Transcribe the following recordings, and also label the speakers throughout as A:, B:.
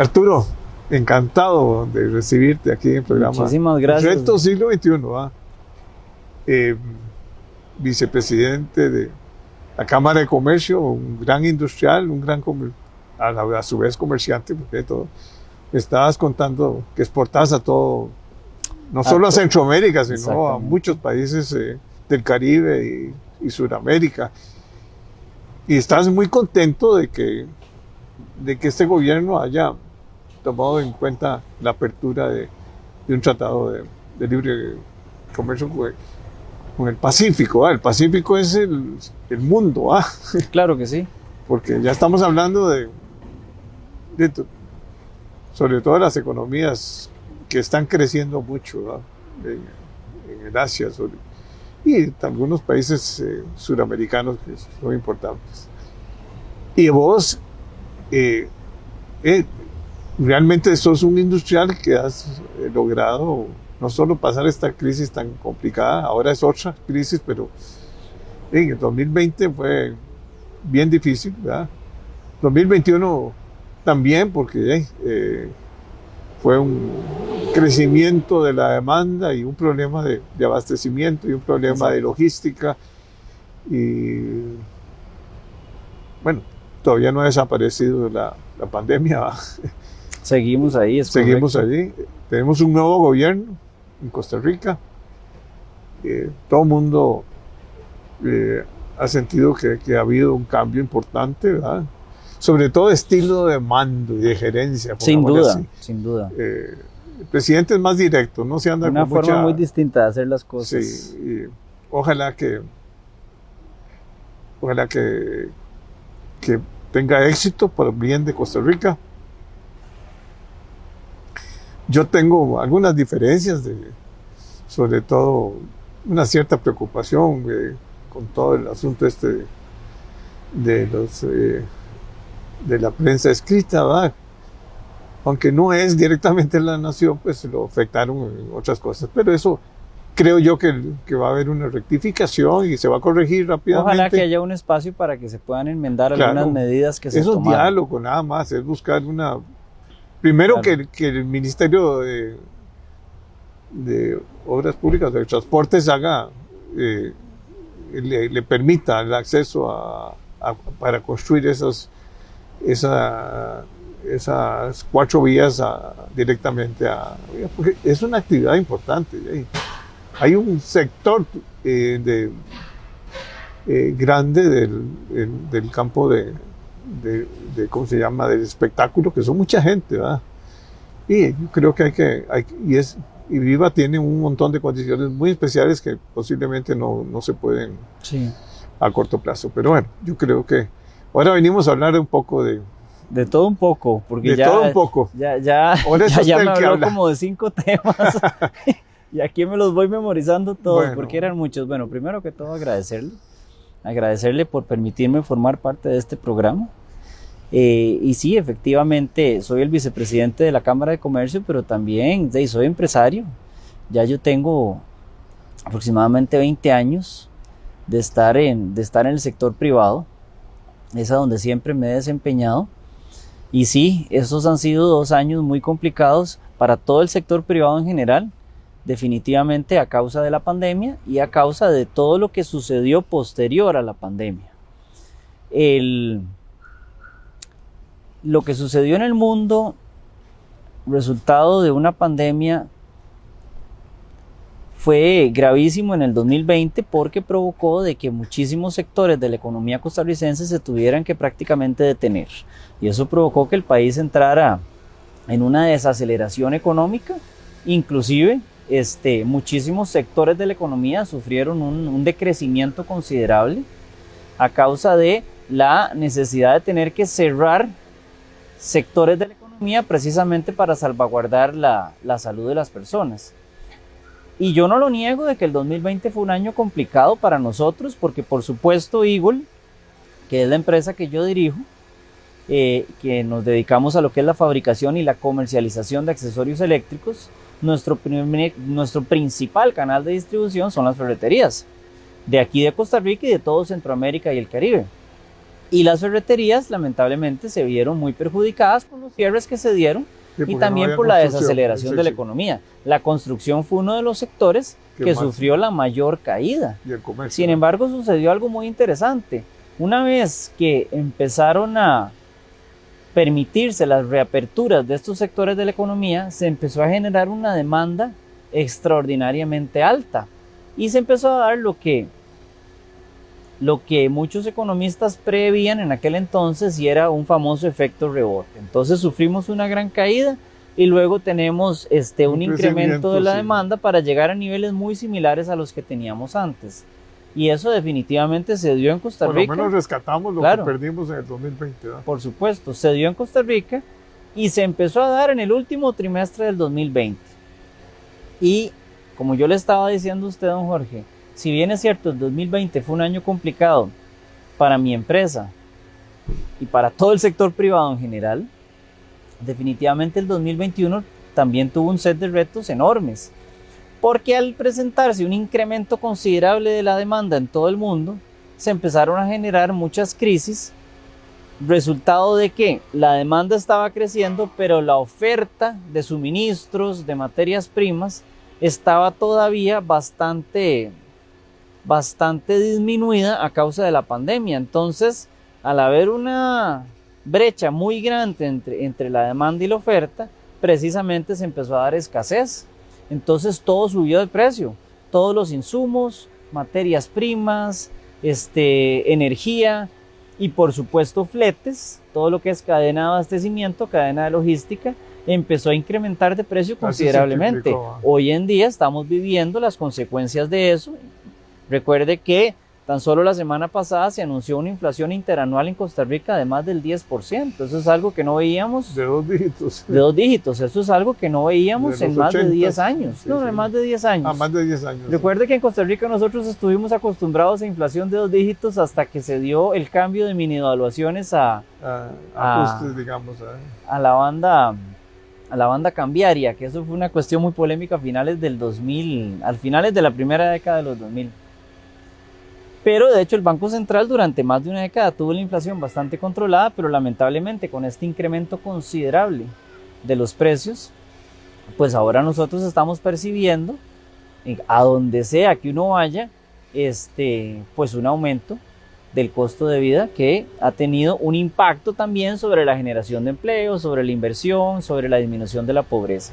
A: Arturo, encantado de recibirte aquí en el programa.
B: Muchísimas gracias.
A: Reto siglo XXI, vicepresidente de la Cámara de Comercio, un gran industrial, a su vez comerciante, porque todo. Estabas contando que exportabas a todo, no solo a Centroamérica, sino a muchos países del Caribe y Sudamérica. Y estás muy contento de que este gobierno haya tomado en cuenta la apertura de un tratado de libre comercio con el Pacífico. El Pacífico es el mundo.
B: Claro que sí.
A: Porque ya estamos hablando sobre todo las economías que están creciendo mucho en el Asia y algunos países suramericanos que son importantes. Y vos realmente sos un industrial que has logrado no solo pasar esta crisis tan complicada, ahora es otra crisis, pero en el 2020 fue bien difícil, ¿verdad? 2021 también, porque fue un crecimiento de la demanda y un problema de abastecimiento y un problema de logística. Y bueno, todavía no ha desaparecido la pandemia, ¿verdad?
B: Seguimos ahí,
A: Seguimos allí. Tenemos un nuevo gobierno en Costa Rica. Todo el mundo ha sentido que ha habido un cambio importante, ¿verdad? Sobre todo estilo de mando y de gerencia.
B: Sin duda, sin duda.
A: El presidente es más directo, no se anda
B: una
A: con
B: forma muy distinta de hacer las cosas.
A: Sí, y ojalá que tenga éxito por el bien de Costa Rica. Yo tengo algunas diferencias, sobre todo una cierta preocupación con todo el asunto de la prensa escrita, ¿verdad? Aunque no es directamente la nación, pues lo afectaron en otras cosas. Pero eso creo yo que va a haber una rectificación y se va a corregir rápidamente.
B: Ojalá que haya un espacio para que se puedan enmendar algunas medidas que se tomaron.
A: Eso es diálogo, nada más, es buscar primero que el Ministerio de Obras Públicas, de Transportes le permita el acceso para construir esas 4 vías directamente porque es una actividad importante. Hay un sector grande del campo ¿cómo se llama?, del espectáculo, que son mucha gente, ¿verdad? Y yo creo que y Viva tiene un montón de condiciones muy especiales que posiblemente no se pueden a corto plazo. Pero bueno, yo creo que ahora venimos a hablar un poco de
B: todo un poco, porque
A: todo un poco.
B: Ya me habló como de 5 temas y aquí me los voy memorizando todos, porque eran muchos. Bueno, primero que todo agradecerle por permitirme formar parte de este programa. Y sí, efectivamente, soy el vicepresidente de la Cámara de Comercio, pero también soy empresario. Ya yo tengo aproximadamente 20 años de estar en el sector privado. Es a donde siempre me he desempeñado. Y sí, esos han sido 2 años muy complicados para todo el sector privado en general, definitivamente a causa de la pandemia y a causa de todo lo que sucedió posterior a la pandemia. Lo que sucedió en el mundo, resultado de una pandemia, fue gravísimo en el 2020 porque provocó de que muchísimos sectores de la economía costarricense se tuvieran que prácticamente detener. Y eso provocó que el país entrara en una desaceleración económica. Inclusive muchísimos sectores de la economía sufrieron un decrecimiento considerable a causa de la necesidad de tener que cerrar sectores de la economía precisamente para salvaguardar la salud de las personas. Y yo no lo niego de que el 2020 fue un año complicado para nosotros, porque por supuesto Eagle, que es la empresa que yo dirijo, que nos dedicamos a lo que es la fabricación y la comercialización de accesorios eléctricos, nuestro principal canal de distribución son las ferreterías, de aquí de Costa Rica y de todo Centroamérica y el Caribe. Y las ferreterías lamentablemente se vieron muy perjudicadas por los cierres que se dieron y también por la desaceleración de la economía. La construcción fue uno de los sectores que sufrió la mayor caída.
A: Y el comercio.
B: Sin embargo, sucedió algo muy interesante. Una vez que empezaron a permitirse las reaperturas de estos sectores de la economía, se empezó a generar una demanda extraordinariamente alta y se empezó a dar lo que muchos economistas prevían en aquel entonces, y era un famoso efecto rebote. Entonces sufrimos una gran caída y luego tenemos un incremento de la demanda para llegar a niveles muy similares a los que teníamos antes. Y eso definitivamente se dio en Costa Rica.
A: Por lo menos rescatamos lo que perdimos en el 2020. ¿no?
B: Por supuesto, se dio en Costa Rica y se empezó a dar en el último trimestre del 2020. Y como yo le estaba diciendo a usted, don Jorge, si bien es cierto, el 2020 fue un año complicado para mi empresa y para todo el sector privado en general, definitivamente el 2021 también tuvo un set de retos enormes. Porque al presentarse un incremento considerable de la demanda en todo el mundo, se empezaron a generar muchas crisis, resultado de que la demanda estaba creciendo, pero la oferta de suministros, de materias primas, estaba todavía bastante disminuida a causa de la pandemia. Entonces, al haber una brecha muy grande entre la demanda y la oferta, precisamente se empezó a dar escasez. Entonces todo subió de precio, todos los insumos, materias primas, energía y por supuesto fletes, todo lo que es cadena de abastecimiento, cadena de logística, empezó a incrementar de precio considerablemente. Hoy en día estamos viviendo las consecuencias de eso. Recuerde que tan solo la semana pasada se anunció una inflación interanual en Costa Rica de más del 10%. Eso es algo que no veíamos.
A: De 2 dígitos.
B: De 2 dígitos. Eso es algo que no veíamos en más de 10 años.
A: Sí,
B: no, en más de 10 años.
A: Ah, más de 10 años.
B: Recuerde que en Costa Rica nosotros estuvimos acostumbrados a inflación de 2 dígitos hasta que se dio el cambio de mini devaluaciones
A: ajustes, digamos.
B: A la banda cambiaria, que eso fue una cuestión muy polémica a finales del 2000, al finales de la primera década de los 2000. Pero de hecho el Banco Central durante más de una década tuvo la inflación bastante controlada, pero lamentablemente con este incremento considerable de los precios, pues ahora nosotros estamos percibiendo, a donde sea que uno vaya, pues un aumento del costo de vida que ha tenido un impacto también sobre la generación de empleo, sobre la inversión, sobre la disminución de la pobreza.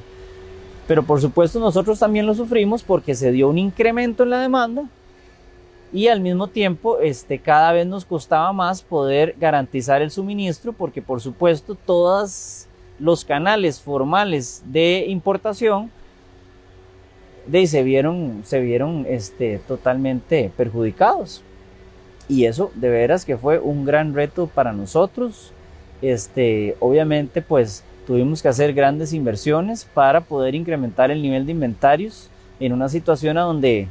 B: Pero por supuesto nosotros también lo sufrimos porque se dio un incremento en la demanda y al mismo tiempo cada vez nos costaba más poder garantizar el suministro, porque por supuesto todos los canales formales de importación se vieron totalmente perjudicados. Y eso de veras que fue un gran reto para nosotros. Obviamente pues tuvimos que hacer grandes inversiones para poder incrementar el nivel de inventarios en una situación a donde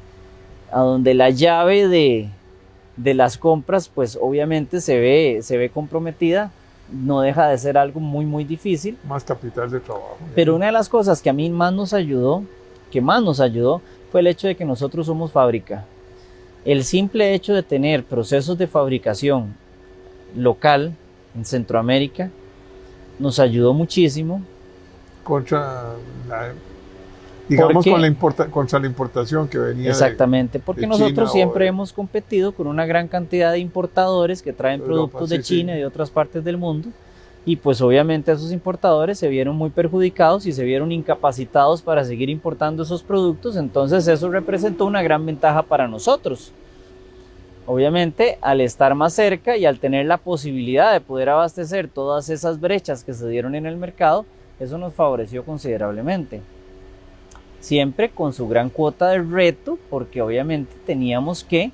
B: la llave de las compras pues obviamente se ve comprometida. No deja de ser algo muy muy difícil.
A: Más capital de trabajo.
B: Pero una de las cosas que a mí más nos ayudó fue el hecho de que nosotros somos fábrica. El simple hecho de tener procesos de fabricación local en Centroamérica nos ayudó muchísimo.
A: Contra la importación que venía.
B: Exactamente, porque nosotros siempre
A: de...
B: hemos competido con una gran cantidad de importadores que traen productos de China y de otras partes del mundo. Y pues obviamente esos importadores se vieron muy perjudicados y se vieron incapacitados para seguir importando esos productos. Entonces eso representó una gran ventaja para nosotros. Obviamente al estar más cerca y al tener la posibilidad de poder abastecer todas esas brechas que se dieron en el mercado, eso nos favoreció considerablemente. Siempre con su gran cuota de reto, porque obviamente teníamos que,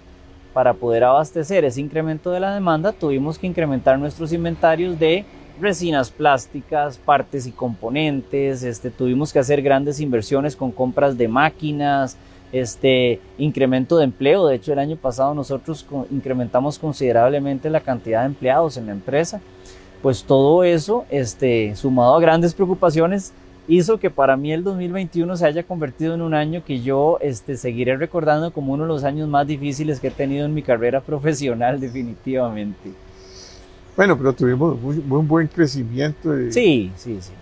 B: para poder abastecer ese incremento de la demanda, tuvimos que incrementar nuestros inventarios de resinas plásticas, partes y componentes, tuvimos que hacer grandes inversiones con compras de máquinas, incremento de empleo. De hecho, el año pasado nosotros incrementamos considerablemente la cantidad de empleados en la empresa. Pues todo eso, sumado a grandes preocupaciones, hizo que para mí el 2021 se haya convertido en un año que yo seguiré recordando como uno de los años más difíciles que he tenido en mi carrera profesional, definitivamente.
A: Bueno, pero tuvimos un buen crecimiento
B: Sí, sí, sí.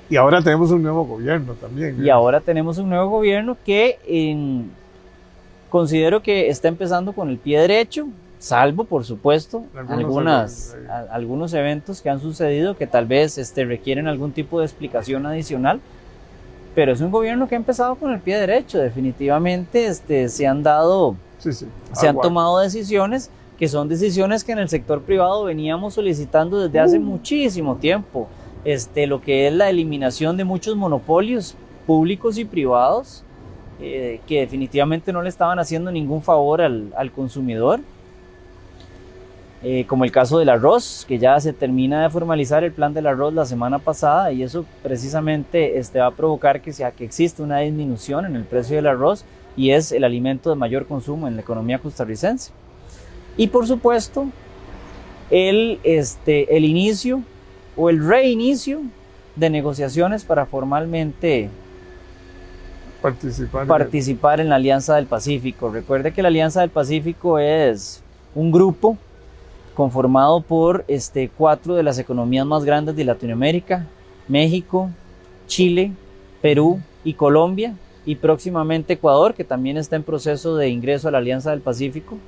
A: y ahora tenemos un nuevo gobierno también.
B: Y ahora tenemos un nuevo gobierno que considero que está empezando con el pie derecho, salvo, por supuesto, algunos eventos que han sucedido que tal vez requieren algún tipo de explicación adicional, pero es un gobierno que ha empezado con el pie derecho. Definitivamente se han tomado decisiones que son decisiones que en el sector privado veníamos solicitando desde hace muchísimo tiempo. Lo que es la eliminación de muchos monopolios públicos y privados que definitivamente no le estaban haciendo ningún favor al consumidor, como el caso del arroz, que ya se termina de formalizar el plan del arroz la semana pasada, y eso precisamente va a provocar que exista una disminución en el precio del arroz, y es el alimento de mayor consumo en la economía costarricense. Y por supuesto el inicio o el reinicio de negociaciones para formalmente participar en la Alianza del Pacífico. Recuerde que la Alianza del Pacífico es un grupo conformado por 4 de las economías más grandes de Latinoamérica: México, Chile, Perú y Colombia, y próximamente Ecuador, que también está en proceso de ingreso a la Alianza del Pacífico,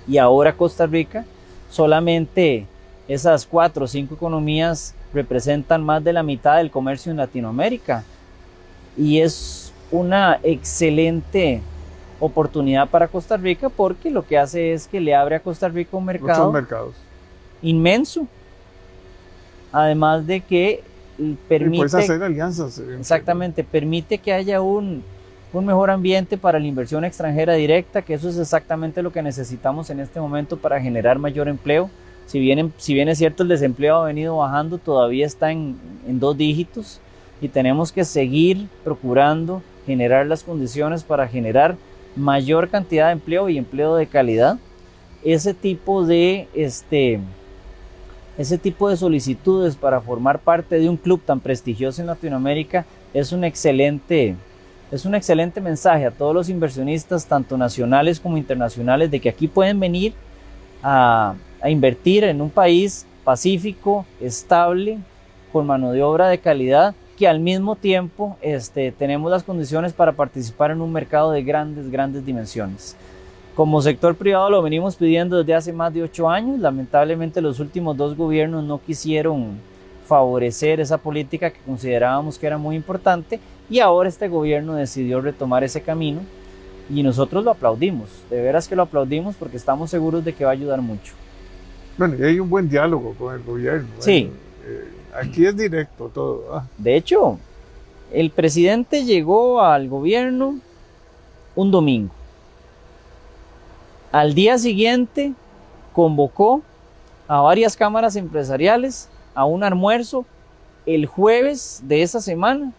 B: y ahora Costa Rica. Solamente esas 4 o 5 economías representan más de la mitad del comercio en Latinoamérica, y es una excelente oportunidad para Costa Rica, porque lo que hace es que le abre a Costa Rica un mercado inmenso, además de que permite,
A: puedes hacer alianzas.
B: Exactamente, permite que haya un mejor ambiente para la inversión extranjera directa, que eso es exactamente lo que necesitamos en este momento para generar mayor empleo. Si bien es cierto, el desempleo ha venido bajando, todavía está en 2 dígitos, y tenemos que seguir procurando generar las condiciones para generar mayor cantidad de empleo y empleo de calidad. Ese tipo de solicitudes para formar parte de un club tan prestigioso en Latinoamérica es un excelente mensaje a todos los inversionistas, tanto nacionales como internacionales, de que aquí pueden venir a invertir en un país pacífico, estable, con mano de obra de calidad, que al mismo tiempo tenemos las condiciones para participar en un mercado de grandes dimensiones. Como sector privado lo venimos pidiendo desde hace más de 8 años. Lamentablemente los últimos 2 gobiernos no quisieron favorecer esa política que considerábamos que era muy importante, y ahora este gobierno decidió retomar ese camino, y nosotros lo aplaudimos, de veras que lo aplaudimos, porque estamos seguros de que va a ayudar mucho.
A: Bueno, y hay un buen diálogo con el gobierno.
B: Sí.
A: Aquí es directo todo.
B: De hecho, el presidente llegó al gobierno un domingo. Al día siguiente convocó a varias cámaras empresariales a un almuerzo el jueves de esa semana,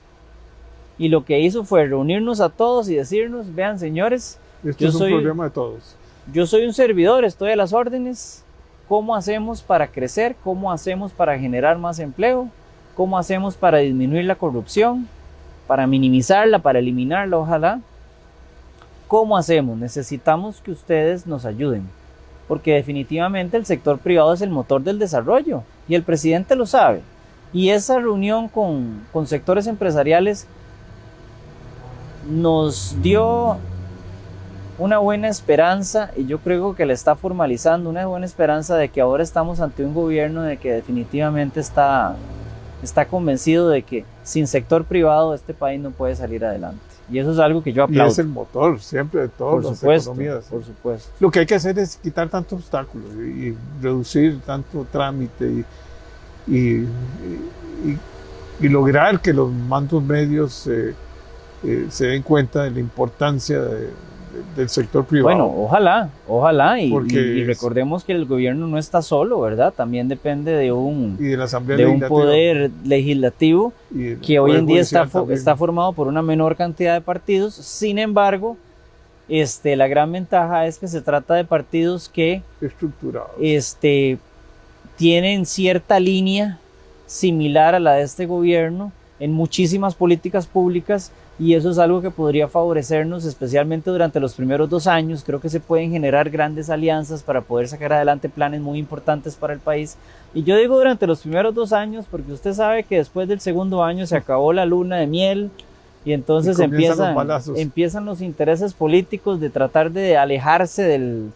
B: y lo que hizo fue reunirnos a todos y decirnos: vean, señores,
A: esto es un problema de todos.
B: Yo soy un servidor, estoy a las órdenes. ¿Cómo hacemos para crecer? ¿Cómo hacemos para generar más empleo? ¿Cómo hacemos para disminuir la corrupción? Para minimizarla, para eliminarla, ojalá. ¿Cómo hacemos? Necesitamos que ustedes nos ayuden, porque definitivamente el sector privado es el motor del desarrollo, y el presidente lo sabe. Y esa reunión con sectores empresariales nos dio una buena esperanza, y yo creo que la está formalizando, una buena esperanza de que ahora estamos ante un gobierno de que definitivamente está convencido de que sin sector privado este país no puede salir adelante. Y eso es algo que yo aplaudo.
A: Y es el motor siempre de todas las economías.
B: Por supuesto.
A: Lo que hay que hacer es quitar tantos obstáculos y reducir tanto trámite y lograr que los mandos medios se den cuenta de la importancia del sector privado.
B: Bueno, ojalá, y recordemos que el gobierno no está solo, ¿verdad? También depende de un poder legislativo que hoy en día está formado por una menor cantidad de partidos. Sin embargo, la gran ventaja es que se trata de partidos que
A: estructurados,
B: tienen cierta línea similar a la de este gobierno, en muchísimas políticas públicas, y eso es algo que podría favorecernos, especialmente durante los primeros 2 años. Creo que se pueden generar grandes alianzas para poder sacar adelante planes muy importantes para el país. Y yo digo durante los primeros 2 años porque usted sabe que después del segundo año se acabó la luna de miel, y entonces empiezan los intereses políticos de tratar de alejarse del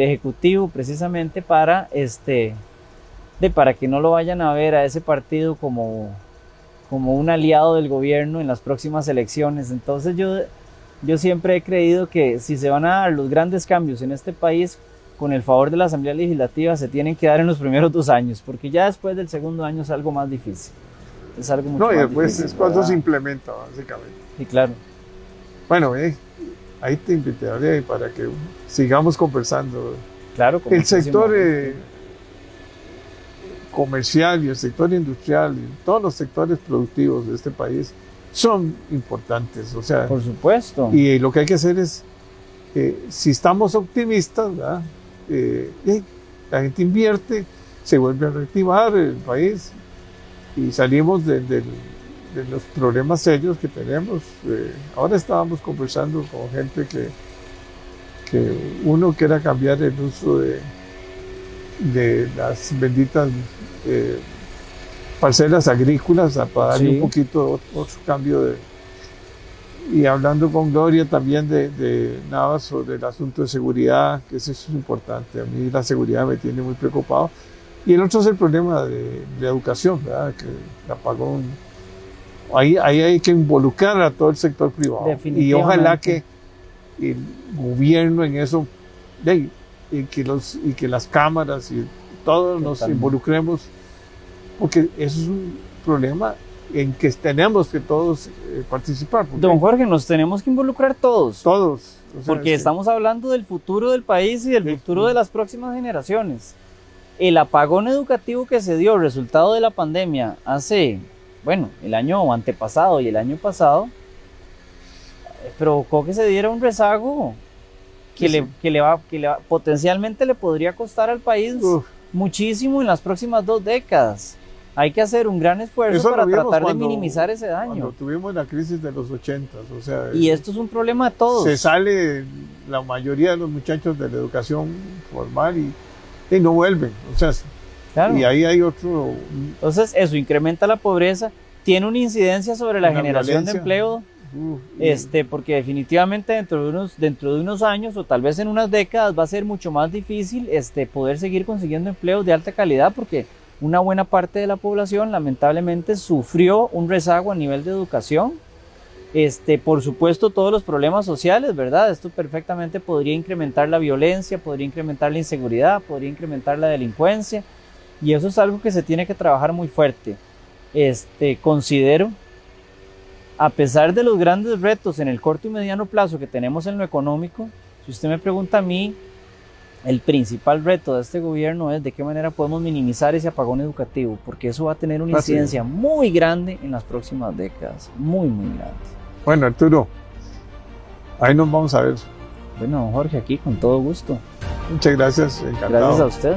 B: Ejecutivo, precisamente para que no lo vayan a ver a ese partido como un aliado del gobierno en las próximas elecciones. Entonces yo siempre he creído que si se van a dar los grandes cambios en este país, con el favor de la Asamblea Legislativa, se tienen que dar en los primeros 2 años, porque ya después del segundo año es algo más difícil. Es algo mucho más
A: después
B: difícil,
A: es cuando
B: ¿verdad?
A: se implementa, básicamente.
B: Sí, claro.
A: Bueno, ahí te invitaría para que sigamos conversando.
B: Claro, con
A: El
B: muchísimo
A: sector
B: gusto.
A: comercial y el sector industrial y todos los sectores productivos de este país son importantes, o sea,
B: Por supuesto.
A: y lo que hay que hacer es, si estamos optimistas, ¿verdad? La gente invierte, se vuelve a reactivar el país y salimos de los problemas serios que tenemos. Ahora estábamos conversando con gente que uno quiera cambiar el uso de las benditas parcelas agrícolas para darle
B: Sí.
A: un poquito otro cambio y hablando con Gloria también de Navas sobre el asunto de seguridad, que eso es importante. A mí la seguridad me tiene muy preocupado. Y el otro es el problema de educación, ¿verdad? Que el apagón. Ahí hay que involucrar a todo el sector privado. Y ojalá que el gobierno en eso, y que las cámaras y todos nos involucremos, porque eso es un problema en que tenemos que todos participar.
B: Don Jorge, nos tenemos que involucrar todos.
A: Todos. O sea,
B: Porque estamos hablando del futuro del país y del futuro de las próximas generaciones. El apagón educativo que se dio, resultado de la pandemia, el año antepasado y el año pasado, provocó que se diera un rezago que potencialmente le podría costar al país muchísimo en las próximas 2 décadas. Hay que hacer un gran esfuerzo para tratar de minimizar ese daño.
A: Cuando tuvimos la crisis de los 80, o sea,
B: y esto es un problema de todos.
A: Se sale la mayoría de los muchachos de la educación formal y no vuelven, o sea,
B: claro.
A: Y ahí hay otro.
B: Entonces eso incrementa la pobreza, tiene una incidencia sobre la generación de empleo, porque definitivamente dentro de unos años o tal vez en unas décadas va a ser mucho más difícil poder seguir consiguiendo empleos de alta calidad, porque una buena parte de la población lamentablemente sufrió un rezago a nivel de educación. Por supuesto todos los problemas sociales, ¿verdad? Esto perfectamente podría incrementar la violencia, podría incrementar la inseguridad, podría incrementar la delincuencia, y eso es algo que se tiene que trabajar muy fuerte. Considero, a pesar de los grandes retos en el corto y mediano plazo que tenemos en lo económico, si usted me pregunta a mí, el principal reto de este gobierno es de qué manera podemos minimizar ese apagón educativo, porque eso va a tener una incidencia muy grande en las próximas décadas, muy, muy grande.
A: Bueno, Arturo, ahí nos vamos a ver.
B: Bueno, don Jorge, aquí con todo gusto.
A: Muchas gracias, encantado.
B: Gracias a usted.